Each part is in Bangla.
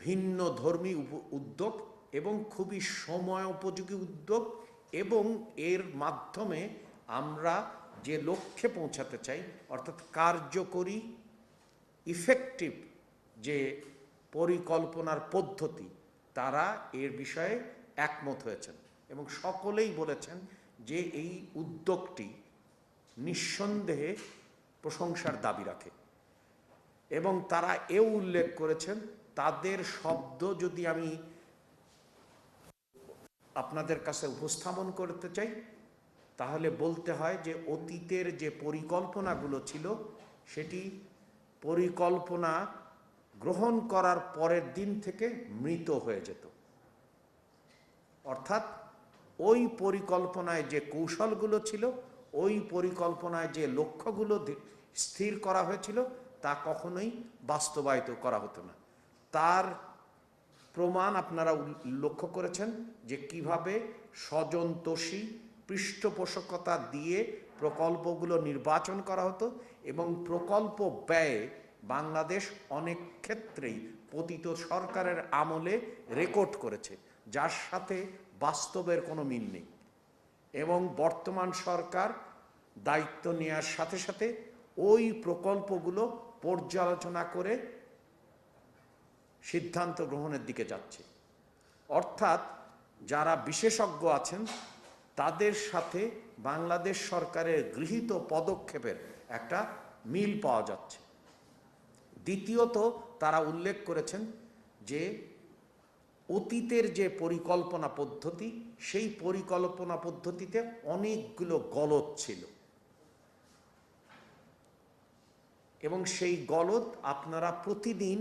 ভিন্ন ধর্মী উদ্যোগ এবং খুবই সময়োপযোগী উদ্যোগ, এবং এর মাধ্যমে আমরা যে লক্ষ্যে পৌঁছাতে চাই অর্থাৎ কার্যকরী ইফেক্টিভ যে পরিকল্পনার পদ্ধতি, তারা এর বিষয়ে একমত হয়েছেন এবং সকলেই বলেছেন যে এই উদ্যোগটি নিঃসন্দেহে প্রশংসার দাবি রাখে। এবং তারা এও উল্লেখ করেছেন, তাদের শব্দ যদি আমি আপনাদের কাছে উপস্থাপন করতে চাই তাহলে বলতে হয় যে অতীতের যে পরিকল্পনাগুলো ছিল সেটি পরিকল্পনা গ্রহণ করার পরের দিন থেকে মৃত হয়ে যেত। অর্থাৎ ওই পরিকল্পনায় যে কৌশলগুলো ছিল, ওই পরিকল্পনায় যে লক্ষ্যগুলো স্থির করা হয়েছিল তা কখনোই বাস্তবায়িত করা হতো না। তার প্রমাণ আপনারা লক্ষ্য করেছেন যে কিভাবে স্বজনতোষী পৃষ্ঠপোষকতা দিয়ে প্রকল্পগুলো নির্বাচন করা হতো এবং প্রকল্প ব্যয়ে বাংলাদেশ অনেক ক্ষেত্রেই পতিত সরকারের আমলে রেকর্ড করেছে, যার সাথে বাস্তবের কোনো মিল নেই। এবং বর্তমান সরকার দায়িত্ব নেওয়ার সাথে সাথে ওই প্রকল্পগুলো পর্যালোচনা করে সিদ্ধান্ত গ্রহণের দিকে যাচ্ছে। অর্থাৎ যারা বিশেষজ্ঞ আছেন তাদের সাথে বাংলাদেশ সরকারের গৃহীত পদক্ষেপের একটা মিল পাওয়া যাচ্ছে। দ্বিতীয়ত, তারা উল্লেখ করেছেন যে অতীতের যে পরিকল্পনা পদ্ধতি, সেই পরিকল্পনা পদ্ধতিতে অনেকগুলো গলদ ছিল এবং সেই গলদ আপনারা প্রতিদিন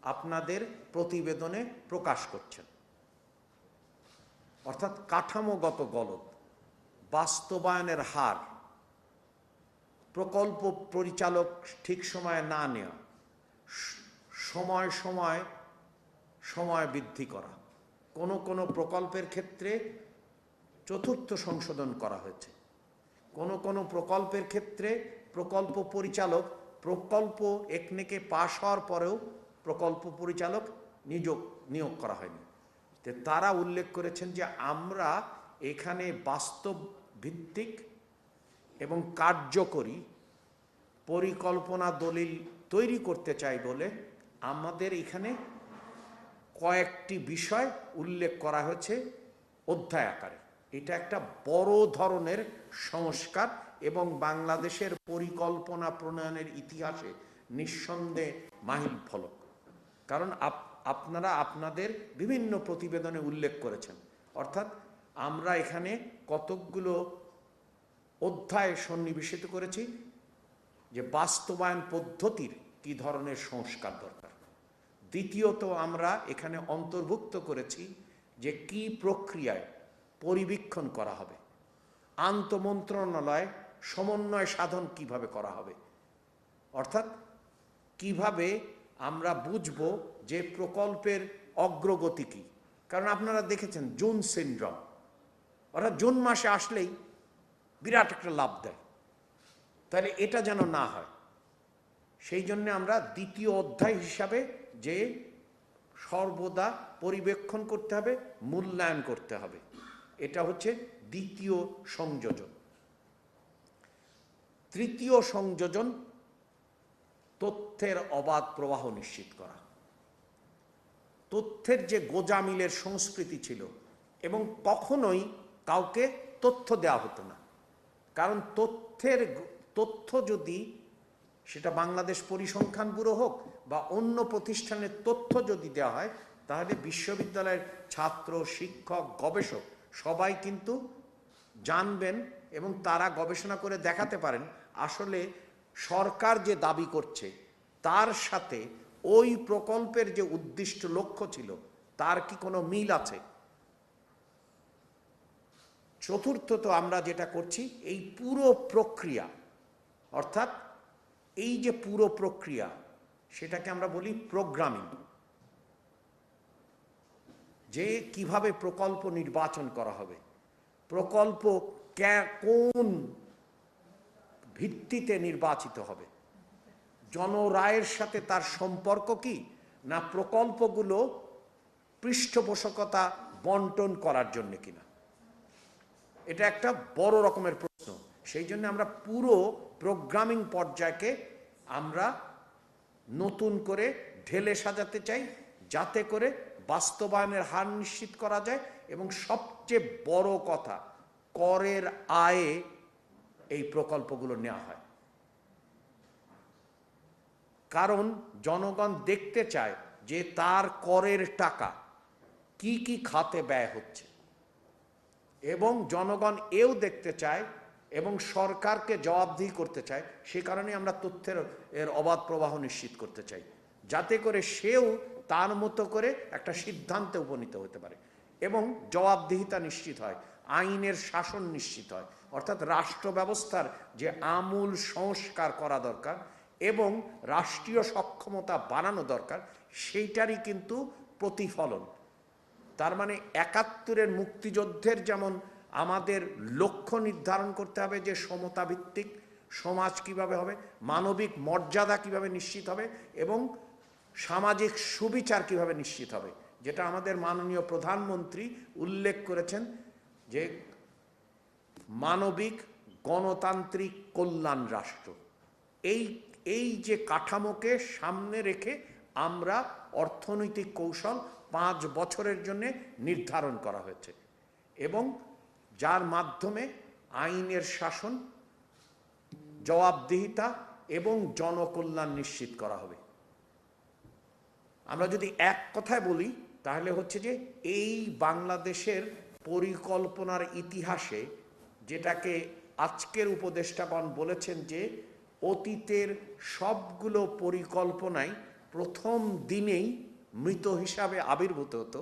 আপনাদের প্রতিবেদনে প্রকাশ করছেন। অর্থাৎ কাঠামোগত গলদ, বাস্তবায়নের হার, প্রকল্প পরিচালক ঠিক সময়ে না নেওয়া, সময় বৃদ্ধি করা, কোনো প্রকল্পের ক্ষেত্রে চতুর্থ সংশোধন করা হয়েছে, কোনো প্রকল্পের ক্ষেত্রে প্রকল্প পরিচালক প্রকল্প একনেকে পাশ হওয়ার পরেও প্রকল্প পরিচালক নিয়োগ করা হয়নি। তারা উল্লেখ করেছেন যে আমরা এখানে বাস্তব ভিত্তিক এবং কার্যকরী পরিকল্পনা দলিল তৈরি করতে চাই বলে আমাদের এখানে কয়েকটি বিষয় উল্লেখ করা হয়েছে অধ্যায় আকারে। এটা একটা বড় ধরনের সংস্কার এবং বাংলাদেশের পরিকল্পনা প্রণয়নের ইতিহাসে নিঃসন্দেহে মাইল ফলক। কারণ আপনারা আপনাদের বিভিন্ন প্রতিবেদনে উল্লেখ করেছেন, অর্থাৎ আমরা এখানে কতকগুলো অধ্যায় সন্নিবেশিত করেছি যে বাস্তবায়ন পদ্ধতির কি ধরনের সংস্কার দরকার। দ্বিতীয়ত, আমরা এখানে অন্তর্ভুক্ত করেছি যে কি প্রক্রিয়ায় পরিবীক্ষণ করা হবে, আন্তঃমন্ত্রণালয় সমন্বয় সাধন কিভাবে করা হবে, অর্থাৎ কিভাবে আমরা বুঝব যে প্রকল্পের অগ্রগতি কী। কারণ আপনারা দেখেছেন জুন সিনড্রোম, অর্থাৎ জুন মাসে আসলেই বিরাট একটা লাভ দেয়, তাহলে এটা যেন না হয় সেই জন্য আমরা দ্বিতীয় অধ্যায় হিসাবে যে সর্বদা পরিবেক্ষণ করতে হবে, মূল্যায়ন করতে হবে, এটা হচ্ছে দ্বিতীয় সংযোজন। তৃতীয় সংযোজন তথ্যের অবাধ প্রবাহ নিশ্চিত করা। তথ্যের যে গোজামিলের সংস্কৃতি ছিল এবং কখনোই কাউকে তথ্য দেওয়া হতো না, কারণ তথ্য যদি সেটা বাংলাদেশ পরিসংখ্যান ব্যুরো হোক বা অন্য প্রতিষ্ঠানের তথ্য যদি দেওয়া হয় তাহলে বিশ্ববিদ্যালয়ের ছাত্র, শিক্ষক, গবেষক সবাই কিন্তু জানবেন এবং তারা গবেষণা করে দেখাতে পারেন আসলে সরকার যে দাবি করছে তার সাথে ওই প্রকল্পের যে উদ্দিষ্ট লক্ষ্য ছিল তার কি কোনো মিল আছে। চতুর্থত, আমরা যেটা করছি এই পুরো প্রক্রিয়া, অর্থাৎ এই যে পুরো প্রক্রিয়া সেটাকে আমরা বলি প্রোগ্রামিং, যে কিভাবে প্রকল্প নির্বাচন করা হবে, প্রকল্প কোন ভিত্তিতে নির্বাচিত হবে, জনরায়ের সাথে তার সম্পর্ক কি, না প্রকল্পগুলো পৃষ্ঠপোষকতা বন্টন করার জন্য কিনা? এটা একটা বড় রকমের প্রশ্ন। সেই জন্য আমরা পুরো প্রোগ্রামিং পর্যায়কে আমরা নতুন করে ঢেলে সাজাতে চাই, যাতে করে বাস্তবায়নের হার নিশ্চিত করা যায় এবং সবচেয়ে বড় কথা, করের আয়ে এই প্রকল্পগুলো নেওয়া হয়। কারণ জনগণ দেখতে চায় যে তার করের টাকা কি কি খাতে ব্যয় হচ্ছে, এবং জনগণ এও দেখতে চায় এবং সরকারকে জবাবদিহি করতে চায়। সে কারণে আমরা তথ্যের অবাধ প্রবাহ নিশ্চিত করতে চাই, যাতে করে সেও তার মতো করে একটা সিদ্ধান্তে উপনীত হতে পারে এবং জবাবদিহিতা নিশ্চিত হয়, আইনের শাসন নিশ্চিত হয়। অর্থাৎ রাষ্ট্র ব্যবস্থার যে আমূল সংস্কার করা দরকার এবং রাষ্ট্রীয় সক্ষমতা বাড়ানো দরকার, সেইটারই কিন্তু প্রতিফলন। তার মানে ৭১-এর মুক্তিযুদ্ধের যেমন আমাদের লক্ষ্য নির্ধারণ করতে হবে যে সমতাভিত্তিক সমাজ কিভাবে হবে, মানবিক মর্যাদা কিভাবে নিশ্চিত হবে এবং সামাজিক সুবিচার কিভাবে নিশ্চিত হবে, যেটা আমাদের মাননীয় প্রধানমন্ত্রী উল্লেখ করেছেন যে মানবিক গণতান্ত্রিক কল্যাণ রাষ্ট্র। এই যে কাঠামোকে সামনে রেখে আমরা অর্থনৈতিক কৌশল ৫ বছরের জন্য নির্ধারণ করা হয়েছে এবং যার মাধ্যমে আইনের শাসন, জবাবদিহিতা এবং জনকল্যাণ নিশ্চিত করা হবে। আমরা যদি এক কথায় বলি তাহলে হচ্ছে যে এই বাংলাদেশের পরিকল্পনার ইতিহাসে, যেটাকে আজকের উপদেষ্টাগণ বলেছেন যে অতীতের সবগুলো পরিকল্পনাই প্রথম দিনেই মৃত হিসাবে আবির্ভূত হতো।